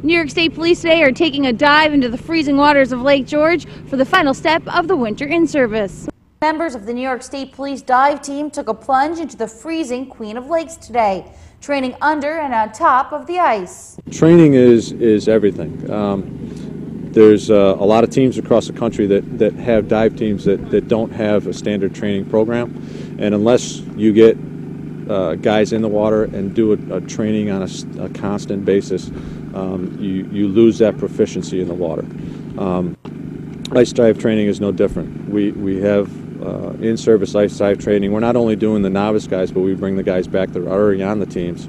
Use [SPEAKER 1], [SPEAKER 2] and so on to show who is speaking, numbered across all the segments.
[SPEAKER 1] New York State Police today are taking a dive into the freezing waters of Lake George for the final step of the winter in-service. Members of the New York State Police dive team took a plunge into the freezing Queen of Lakes today, training under and on top of the ice. Training is everything. There's a lot of teams across the country that have dive teams that don't have a standard training program, and unless you get guys in the water and do a training on a constant basis, you lose that proficiency in the water. Ice dive training is no different. We have in-service ice dive training. We're not only doing the novice guys, but we bring the guys back that are already on the teams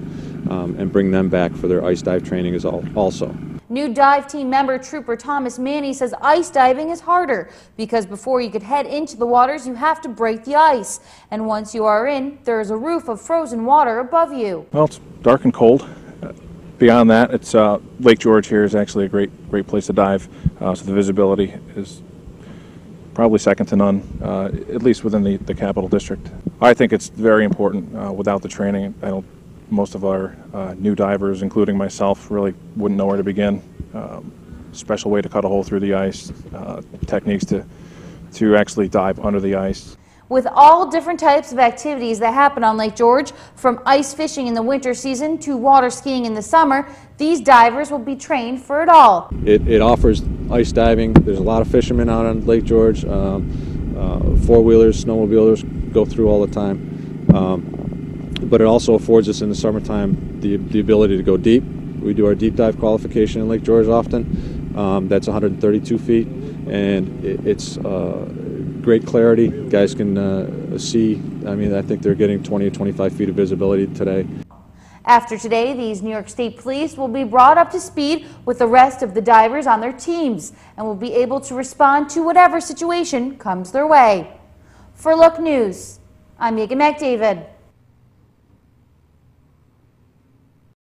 [SPEAKER 1] and bring them back for their ice dive training also. New dive team member Trooper Thomas Manny says ice diving is harder because before you could head into the waters, you have to break the ice. And once you are in, there is a roof of frozen water above you.
[SPEAKER 2] Well, it's dark and cold. Beyond that, it's Lake George here is actually a great place to dive. So the visibility is probably second to none, at least within the Capital District. I think it's very important. Without the training, most of our new divers, including myself, really wouldn't know where to begin. Special way to cut a hole through the ice, techniques to actually dive under the ice.
[SPEAKER 1] With all different types of activities that happen on Lake George, from ice fishing in the winter season to water skiing in the summer, these divers will be trained for it all. It offers ice diving. There's a lot of fishermen out on Lake George. Four-wheelers, snowmobilers go through all the time. But it also affords us in the summertime the ability to go deep. We do our deep dive qualification in Lake George often. That's 132 feet, and it's great clarity. Guys can see. I think they're getting 20 to 25 feet of visibility today. After today, these New York State Police will be brought up to speed with the rest of the divers on their teams and will be able to respond to whatever situation comes their way. For Look News, I'm Megan McDavid.